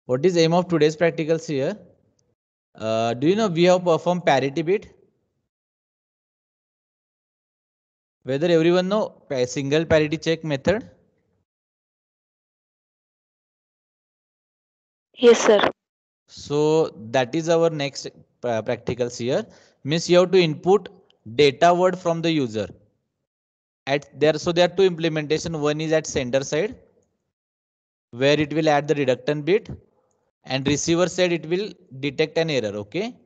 What is aim of today's practicals here? Do you know we have performed parity bit? Whether everyone know single parity check method? Yes, sir. So that is our next practicals here. Means you have to input data word from the user. At there, so there are two implementation. One is at sender side, where it will add the reductant bit, and receiver side it will detect an error. Okay.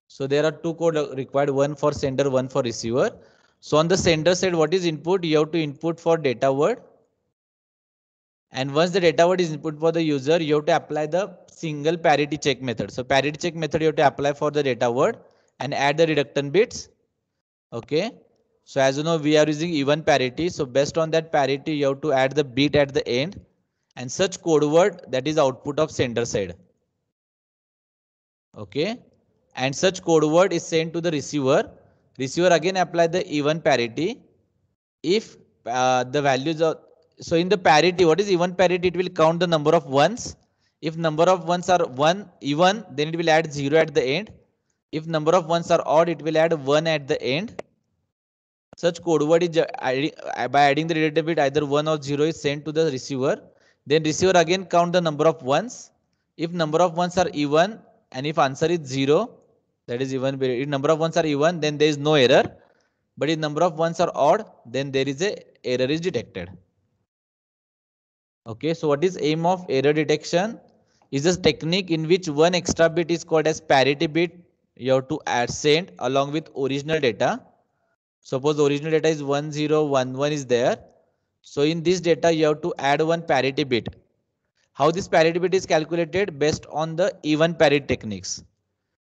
So there are two code required, one for sender, one for receiver. So on the sender side, what is input? You have to input for data word. And once the data word is input for the user, you have to apply the single parity check method. So parity check method you have to apply for the data word and add the reductant bits. Okay. So as you know, we are using even parity. So based on that parity, you have to add the bit at the end and such code word that is output of sender side. Okay. And such code word is sent to the receiver. Receiver again apply the even parity. If the values are, so in the parity, what is even parity? It will count the number of ones. If number of ones are one even, then it will add 0 at the end. If number of ones are odd, it will add 1 at the end. Such code word is by adding the data bit, either 1 or 0 is sent to the receiver. Then receiver again count the number of ones. If number of ones are even and if answer is 0, that is even. If number of ones are even, then there is no error. But if number of ones are odd, then there is a error is detected. Okay, so what is aim of error detection? Is a technique in which one extra bit is called as parity bit. You have to add send along with original data. Suppose original data is 1011 is there. So in this data, you have to add one parity bit. How this parity bit is calculated? Based on the even parity techniques.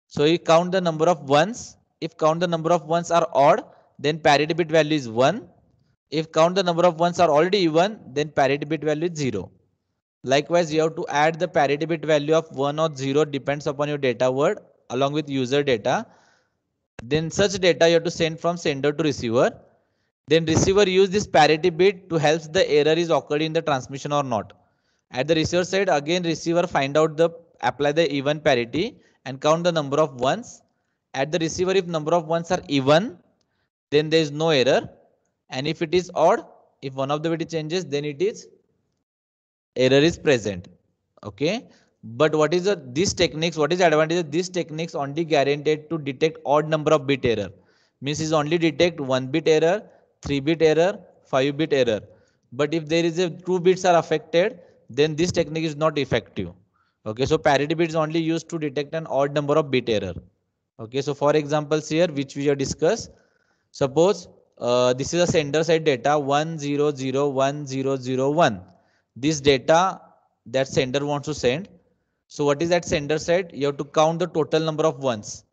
So you count the number of ones. If count the number of ones are odd, then parity bit value is 1. If count the number of ones are already even, then parity bit value is 0. Likewise, you have to add the parity bit value of 1 or 0 depends upon your data word along with user data. Then such data you have to send from sender to receiver. Then receiver use this parity bit to help the error is occurred in the transmission or not. At the receiver side, again receiver find out the apply the even parity and count the number of ones. At the receiver, if number of ones are even, then there is no error. And if it is odd, if one of the bit changes, then it is error is present. Okay. But what is these techniques? What is the advantage of these techniques? Only guaranteed to detect odd number of bit error. Means is only detect 1 bit error, 3 bit error, 5 bit error. But if there is a 2 bits are affected, then this technique is not effective. Okay. So parity bit is only used to detect an odd number of bit error. Okay. So for examples here, which we have discussed, suppose this is a sender side data 1001001. This data that sender wants to send. So what is that sender side? You have to count the total number of ones.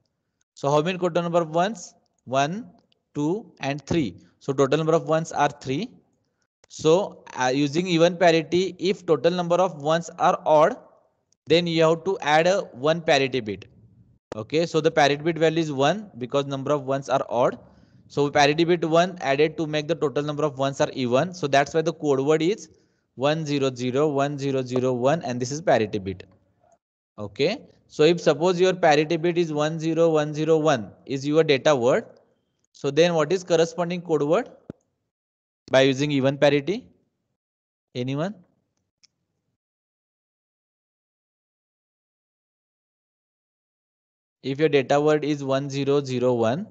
So how many total number of ones? 1, 2 and 3. So total number of ones are 3. So using even parity, if total number of ones are odd, then you have to add a 1 parity bit. Okay, so the parity bit value is 1 because number of ones are odd. So parity bit 1 added to make the total number of ones are even. So that's why the code word is 1001001 and this is parity bit. Okay, so if suppose your parity bit is 10101 is your data word. So then what is corresponding code word by using even parity? Anyone? If your data word is 1001,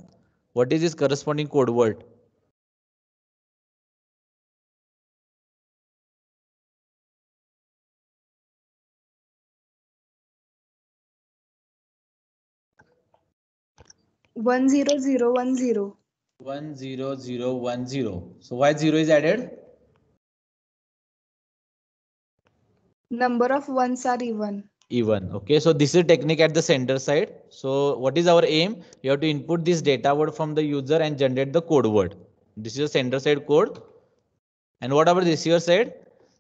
what is this corresponding code word? 10010. 10010. So why 0 is added? Number of ones are even. Even. Okay, so this is technique at the center side. So what is our aim? You have to input this data word from the user and generate the code word. This is the center side code. And what about the receiver side?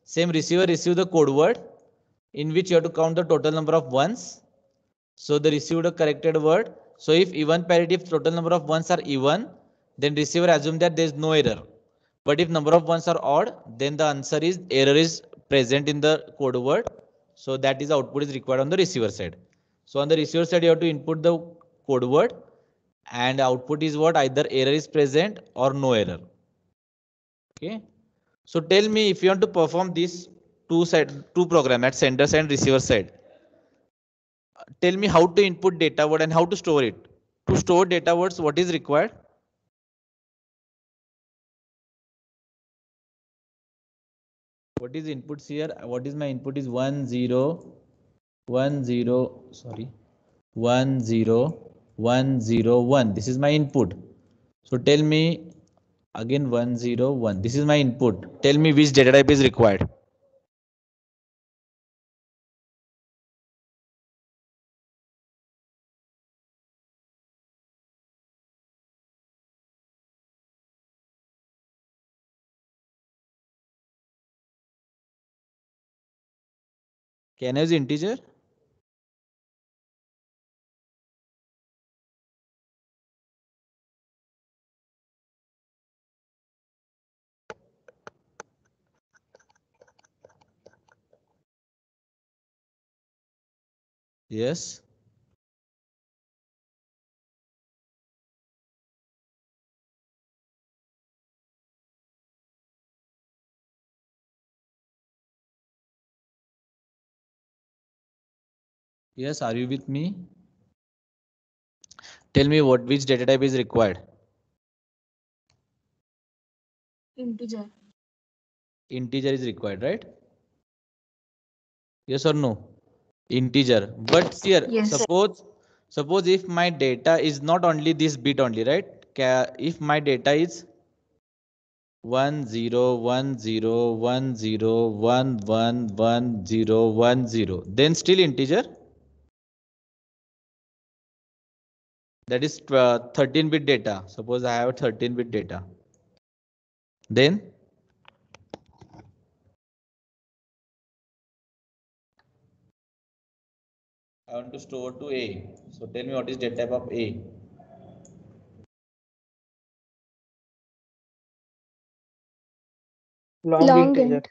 Same receiver receive the code word in which you have to count the total number of ones. So the received a corrected word. So if even parity, if total number of ones are even, then receiver assume that there is no error. But if number of ones are odd, then the answer is error is present in the code word. So that is output is required on the receiver side. So on the receiver side, you have to input the code word, and output is what? Either error is present or no error. Okay. So tell me, if you want to perform this two program at sender side and receiver side, tell me how to input data word and how to store it. To store data words, what is required? What is inputs here? What is my input is 1 0 1 0, sorry, 1 0 1 0 1. This is my input. So tell me again 1 0 1. This is my input. Tell me which data type is required. Can I use integer? Yes. Yes, are you with me? Tell me what which data type is required. Integer. Integer is required, right? Yes or no? Integer. But here, Yes. suppose if my data is not only this bit only, right? If my data is 1 0 1 0 1 0 1 1 1 0 1 0, then still integer. That is 13-bit data. Suppose I have a 13-bit data. Then I want to store to A. So tell me what is data type of A. Long integer. Int.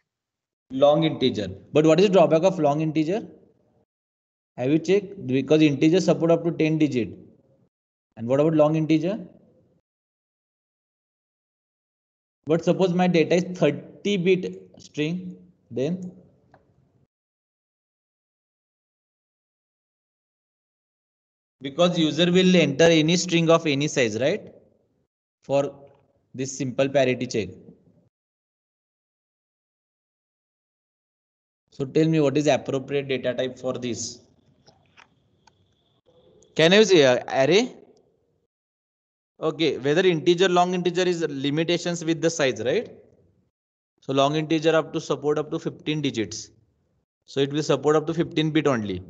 Long integer. But what is the drawback of long integer? Have you checked? Because integer support up to 10 digit. And what about long integer? But suppose my data is 30-bit string, then because user will enter any string of any size, right? For this simple parity check. So tell me what is appropriate data type for this? Can I use array? Okay, whether integer, long integer is limitations with the size, right? So long integer up to support up to 15 digits. So it will support up to 15 bit only.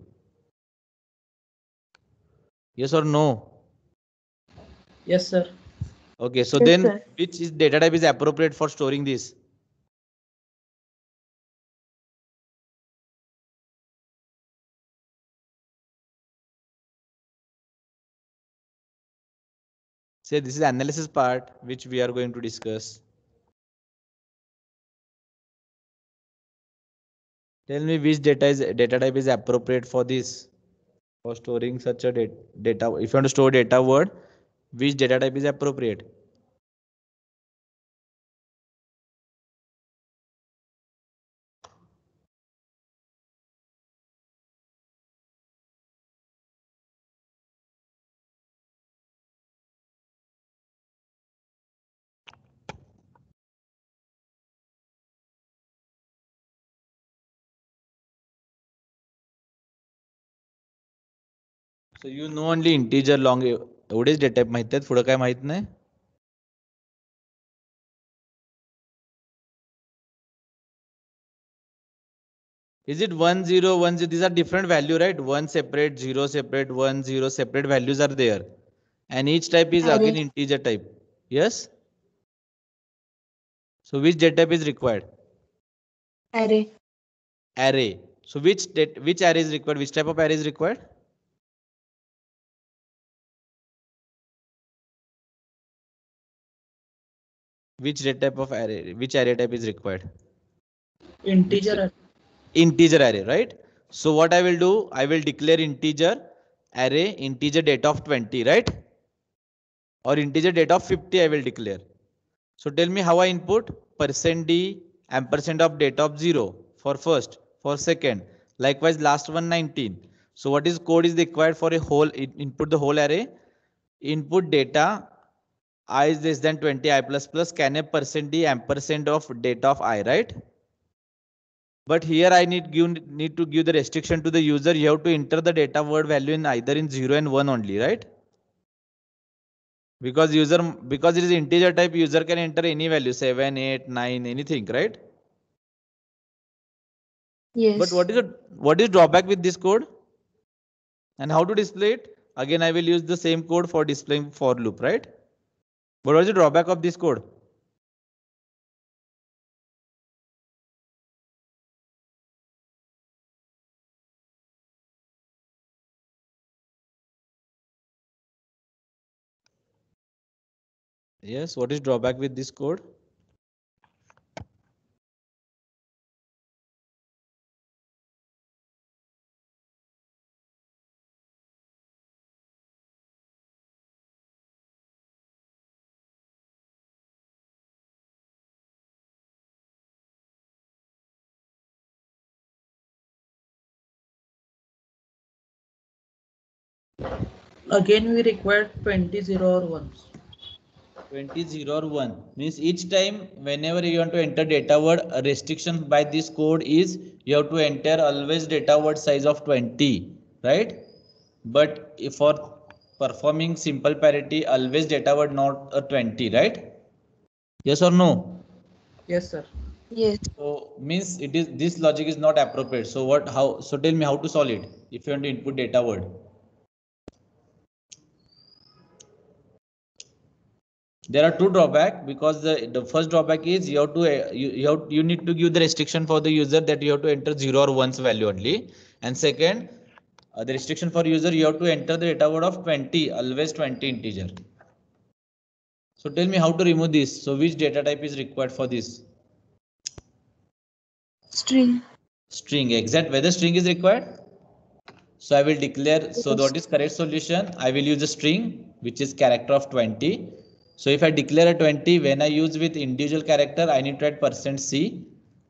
Yes or no? Yes, sir. Okay, so Yes, then sir. which is data type is appropriate for storing this? Say this is analysis part which we are going to discuss. Tell me which data type is appropriate for this, for storing such a data. If you want to store data word, which data type is appropriate? So you know only integer long एवढेच data type माहित आहेत, पुढे काय माहित नाही. Is it 1 0 1 0? These are different value, right? 1 separate, 0 separate, 1 0 separate values are there, and each type is again Array. integer type. Yes. So which data type is required? Array. Array. So which array is required? Which type of array is required? Which data type of array? Which array type is required? Integer. Integer array, right? So what I will do, I will declare integer array integer data of 20, right? Or integer data of 50 I will declare. So tell me how I input %d ampersand of data of 0 for first, for second, likewise last one 19. So what is code is required for a whole input the whole array? Input data I is less than 20 I plus plus scanf %d ampersand of data of I, right? But here I need to give the restriction to the user. You have to enter the data word value in either in 0 and 1 only, right? Because it is integer type, user can enter any value 7, 8, 9, anything, right? But Yes. what is drawback with this code? And how to display it? Again, I will use the same code for displaying for loop, right? But what is the drawback of this code? Yes, what is drawback with this code? Again, we require 20 0 or 1s. 20, 0 or 1 means each time whenever you want to enter data word, a restriction by this code is you have to enter always data word size of 20, right? But if for performing simple parity, always data word not a 20, right? Yes or no? Yes, sir. Yes. So means it is this logic is not appropriate. So what how so tell me how to solve it if you want to input data word. There are two drawback because the first drawback is you have to you need to give the restriction for the user that you have to enter 0 or 1's value only, and second the restriction for user you have to enter the data word of 20, always 20 integer. So tell me how to remove this. So which data type is required for this? String. String. Exact whether string is required. So I will declare, so Yes. what is correct solution? I will use a string which is character of 20. So if I declare a 20, when I use with individual character, I need to add %c.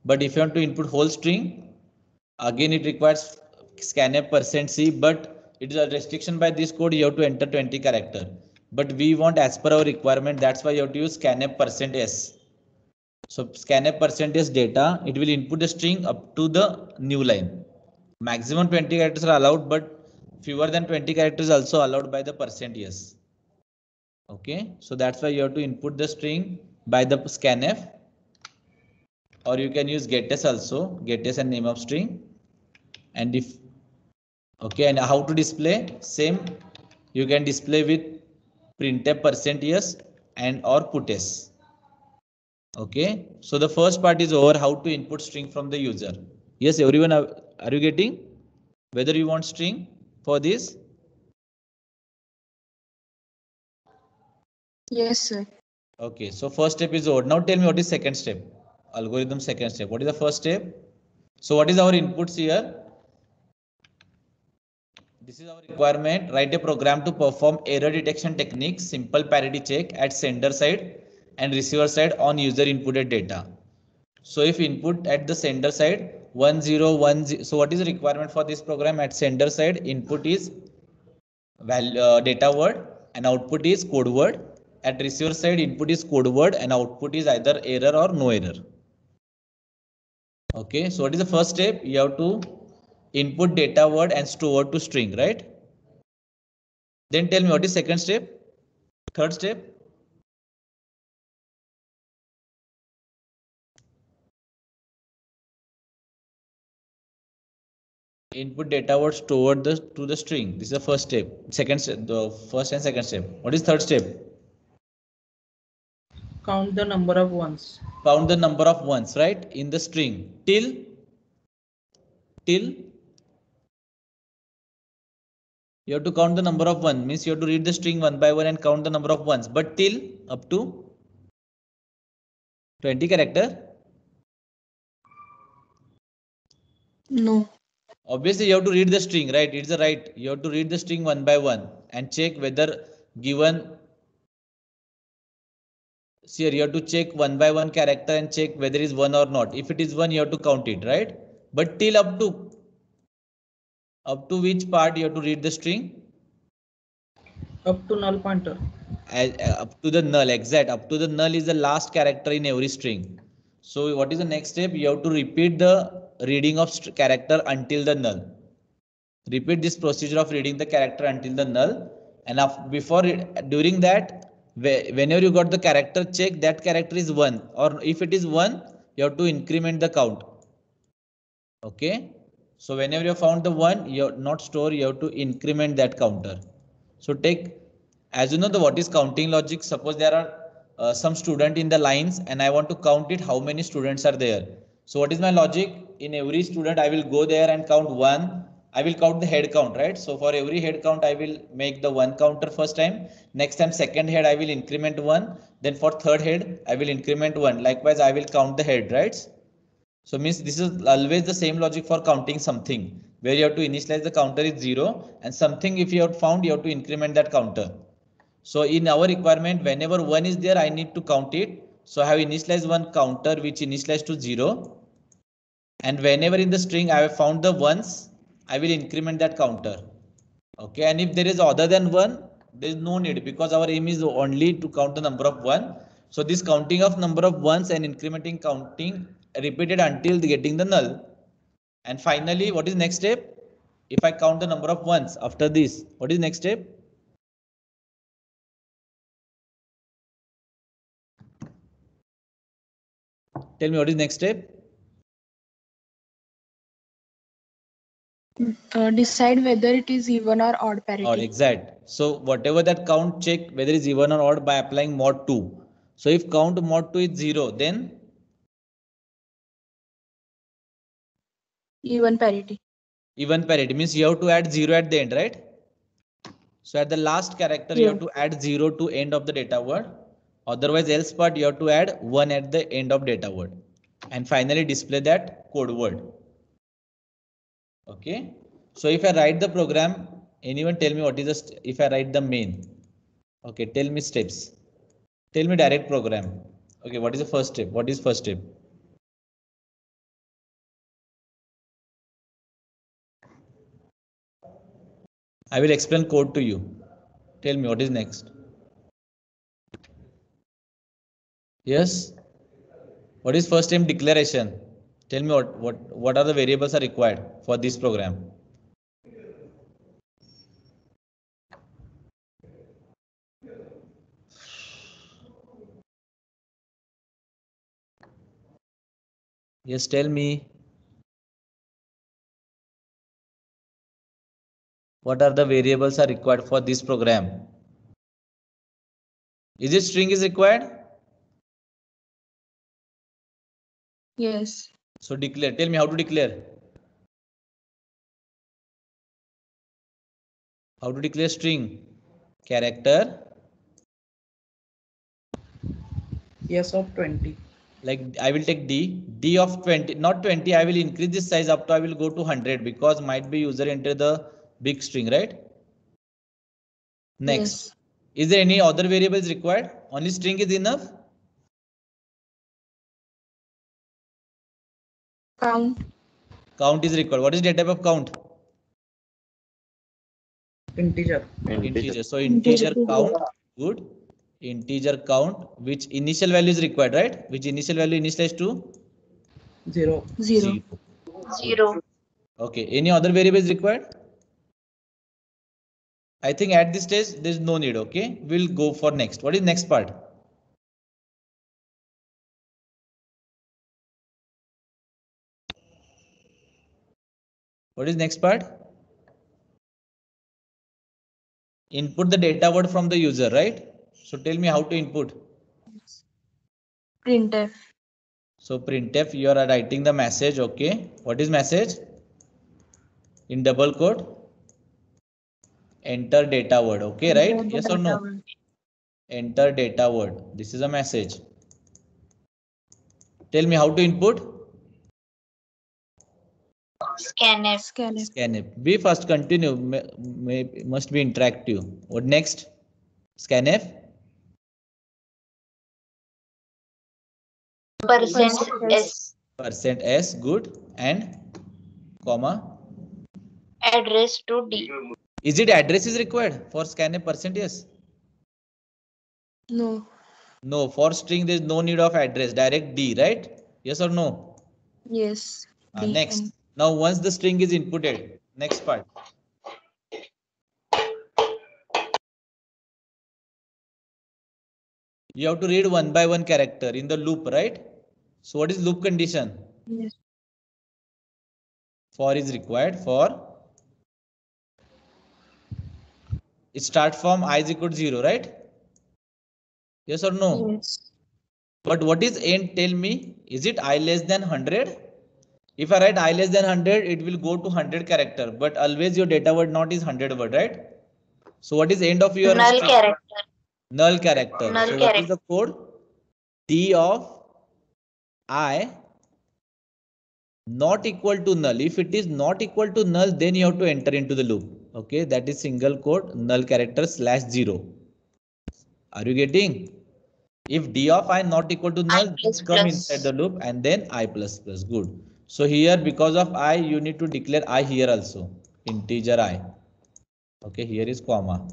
But if you want to input whole string, again it requires scanf %c, but it is a restriction by this code, you have to enter 20 character. But we want as per our requirement, that's why you have to use scanf %s. So scanf % data, it will input the string up to the new line. Maximum 20 characters are allowed, but fewer than 20 characters also allowed by the %s. Okay, so that's why you have to input the string by the scanf, or you can use gettys also, gettys and name of string. And if okay, and how to display? Same, you can display with printf %s and or puts. Okay, so the first part is over, how to input string from the user. Yes, everyone, are you getting whether you want string for this? Yes, sir. Okay, so first step is over. Now tell me what is second step? Algorithm second step. What is the first step? So what is our inputs here? This is our requirement. Write a program to perform error detection technique, simple parity check at sender side and receiver side on user inputted data. So if input at the sender side 1010, so what is the requirement for this program? At sender side, input is data word and output is code word. At receiver side, input is code word and output is either error or no error. Okay, so what is the first step? You have to input data word and store to string, right? Then tell me what is second step? Third step? Input data word stored to the string. This is the first step. Second step, the first and second step. What is third step? Count the number of 1s. Count the number of ones, right? In the string till you have to count the number of one, means you have to read the string one by one and count the number of ones, but till up to 20 character. No. Obviously you have to read the string, right? It's a right. You have to read the string one by one and check whether given. See here, you have to check one by one character and check whether it is one or not. If it is one, you have to count it, right? But till up to which part you have to read the string? Up to null pointer. Up to the null, exact. Up to the null is the last character in every string. So what is the next step? You have to repeat the reading of character until the null. Repeat this procedure of reading the character until the null, and during that, whenever you got the character, check that character is 1, or if it is 1, you have to increment the count. Okay, so whenever you found the 1, you have not store, you have to increment that counter. So take, as you know, the what is counting logic. Suppose there are some student in the lines and I want to count it how many students are there. So what is my logic? In every student I will go there and count 1. I will count the head count, right? So for every head count I will make the 1 counter first time. Next time second head I will increment 1. Then for third head I will increment 1. Likewise I will count the head, right? So means this is always the same logic for counting something, where you have to initialize the counter is 0, and something if you have found, you have to increment that counter. So in our requirement, whenever 1 is there, I need to count it. So I have initialized one counter which initialized to 0. And whenever in the string I have found the ones, I will increment that counter. Okay, and if there is other than 1, there is no need, because our aim is only to count the number of 1. So this counting of number of ones and incrementing counting repeated until getting the null. And finally, what is next step? If I count the number of ones after this, what is next step? Tell me what is next step? Decide whether it is even or odd parity. Or exact. So whatever that count, check whether it's even or odd by applying mod 2. So if count mod 2 is 0, then Even parity. even parity means you have to add 0 at the end, right? So at the last character, you have to add 0 to end of the data word. Otherwise, else part you have to add 1 at the end of data word. And finally display that code word. Okay. So if I write the program, anyone tell me what is the, if I write the main. Okay, tell me steps. Tell me direct program. Okay, what is the first step? What is first step? I will explain code to you. Tell me what is next. Yes. What is first name declaration? Tell me what are the variables are required for this program. Yes, tell me. What are the variables are required for this program? Is it string is required? Yes. So declare. Tell me how to declare. How to declare string? Character. Yes of 20. Like I will take D of 20, not 20. I will increase this size up to, I will go to 100 because might be user enter the big string, right? Next. Yes. Is there any other variables required? Only string is enough? Count. Count is required. What is data type of count? Integer. Integer. So integer count, good. Integer count, which initial value is required, right? Which initial value initialized to? 0. 0. Okay. Any other variables required? I think at this stage there is no need. Okay. We'll go for next. What is next part? What is next part? Input the data word from the user, right? So tell me how to input. Printf. So printf, you are writing the message. Okay. What is message? In double quote, enter data word. Okay, right? Yes or no? Enter data word. This is a message. Tell me how to input. Scanf. Scanf. Scanf. Be first, continue. Must be interactive. What next? Scanf. %s. %s. Good. And comma. Address to D. Is it address is required for scanf %? Yes. No. No. For string there is no need of address. Direct D. Right? Yes or no? Yes. D Next. and Now once the string is inputted. Next part. You have to read one by one character in the loop, right? So what is loop condition? yes. For is required for it start from I is equal to 0, right? Yes or no? Yes. But what is end? Tell me. Is it I less than 100? If I write I less than 100, it will go to 100 character. But always your data word not is 100 word, right? So what is end of your Null string? character. Null character. Null So what is character. the code? D of I not equal to null. If it is not equal to null, then you have to enter into the loop. Okay, that is single quote null character /0. Are you getting? If d of I not equal to null, then come inside the loop and then I plus plus. Good. So here because of I, you need to declare I here also. Integer I. Okay, here is comma.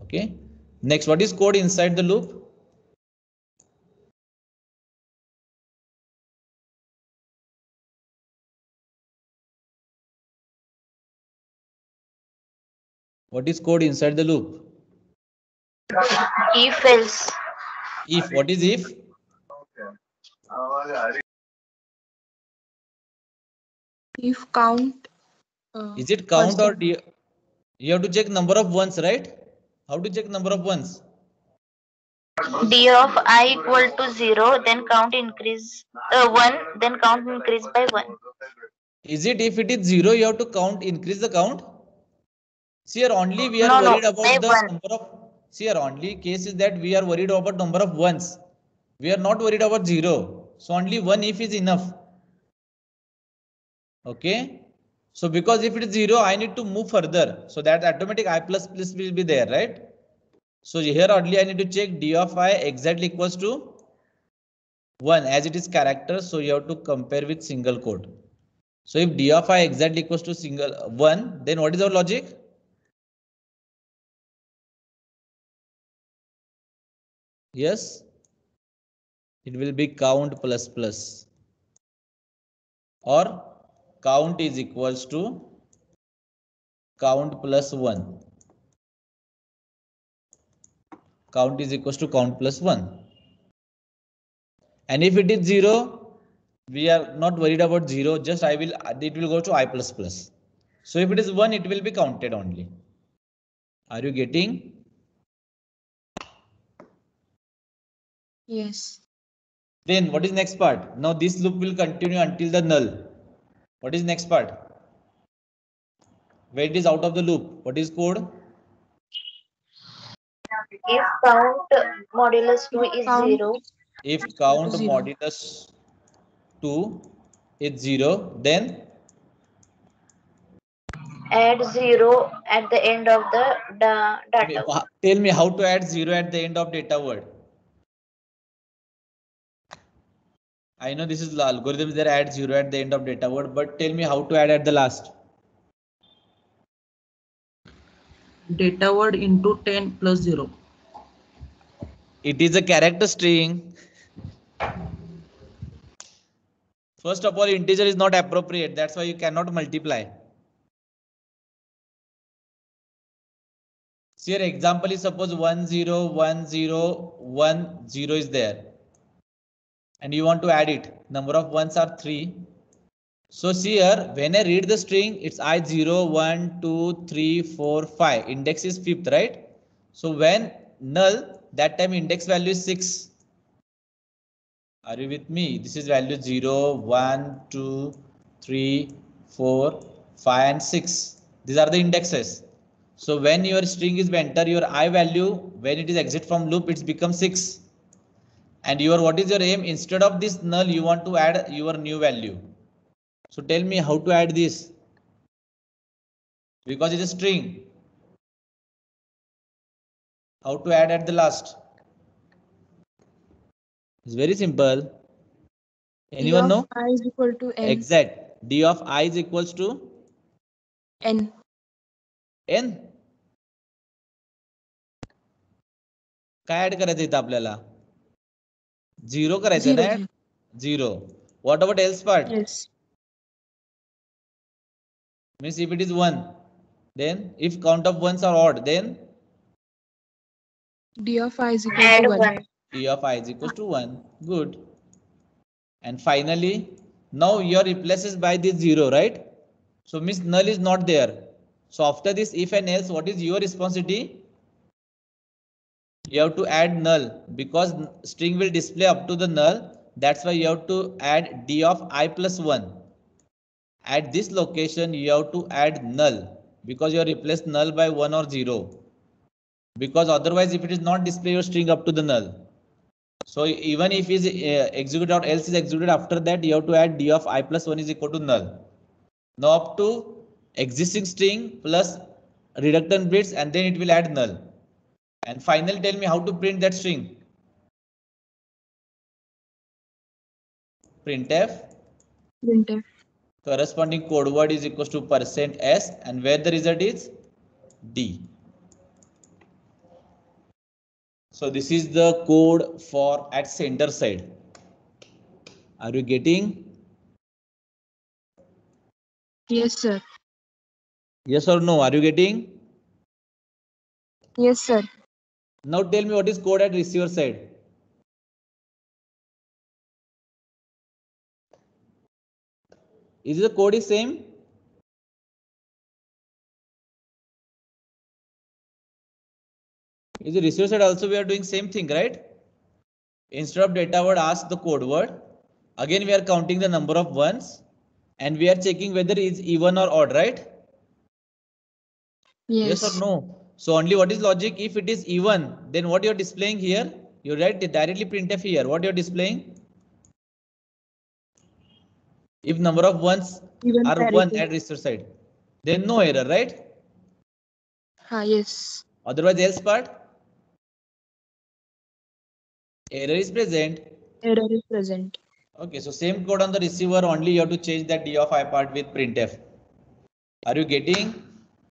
Okay. Next, what is code inside the loop? What is code inside the loop? If else. If. What is if? If count. Is it count or percent. you have to check number of ones, right? How to check number of ones? D of I equal to 0, then count increase 1, then count increase by 1. Is it if it is 0, you have to count, increase the count? See here only we are No, worried by about the 1. number of, see here only case is that we are worried about number of ones. We are not worried about 0. So only one if is enough. Okay. So because if it is 0, I need to move further. So that automatic I plus plus will be there, right? So here only I need to check d of I exactly equals to 1 as it is character. So you have to compare with single quote. So if d of I exactly equals to single 1, then what is our logic? Yes, it will be count plus plus or count is equals to count plus 1. Count is equals to count plus 1. And if it is 0, we are not worried about 0. Just it will go to I plus plus. So if it is 1, it will be counted only. Are you getting? Yes. Then what is next part? Now this loop will continue until the null. What is next part? Where it is out of the loop. What is code? If count modulus 2 is Count 0. If count 0. modulus 2 is 0, then Add 0 at the end of the data. Tell me how to add 0 at the end of data word. I know this is the algorithm there add 0 at the end of data word, but tell me how to add at the last. Data word into 10 plus 0. It is a character string. First of all, integer is not appropriate. That's why you cannot multiply. See your example is suppose 1 0 1 0 1 0 is there. And you want to add it. Number of ones are 3. So see here, when I read the string, it's I 0, 1, 2, 3, 4, 5. Index is 5th, right? So when null, that time index value is 6. Are you with me? This is value 0, 1, 2, 3, 4, 5 and 6. These are the indexes. So when your string is enter your I value, when it is exit from loop, it's become 6. And your what is your aim? Instead of this null, you want to add your new value. So tell me how to add this. because it is string. How to add at the last? It's very simple. Anyone know? I is equal to n. Exact. D of I is equals to N. n. काय add करायचं इथं आपल्याला? 0 करायचं ना? 0. What about else part? Yes. Means if it is 1, then if count of ones are odd, then D of I is equal Add to 1. 1. D of I is equals to 1. Good. And finally, now your replaces by this 0, right? So means null is not there. So after this if and else, what is your responsibility? You have to add null because string will display up to the null. That's why you have to add D of I plus 1. At this location, you have to add null because you have replaced null by 1 or 0. Because otherwise, if it is not display your string up to the null. So even if is executed or else is executed after that, you have to add D of I plus 1 is equal to null. Now up to existing string plus reductant bits and then it will add null. And finally tell me how to print that string. Printf. Printf. Corresponding code word is equals to %s and where the result is D. So this is the code for at center side. Are you getting? Yes, sir. Yes or no? Are you getting? Yes, sir. Now tell me what is code at receiver side. Is the code is same? Is the receiver side also we are doing same thing, right? Instead of data word, ask the code word. Again, we are counting the number of ones and we are checking whether it is even or odd, right? Yes. Yes or no? So only what is logic? If it is even, then what you are displaying here? You write directly printf here. What you are displaying? If number of ones Even are parity. 1 at receiver side, then no error, right? Yes. Otherwise, else part? Error is present. Error is present. Okay, so same code on the receiver, only you have to change that D of I part with printf. Are you getting?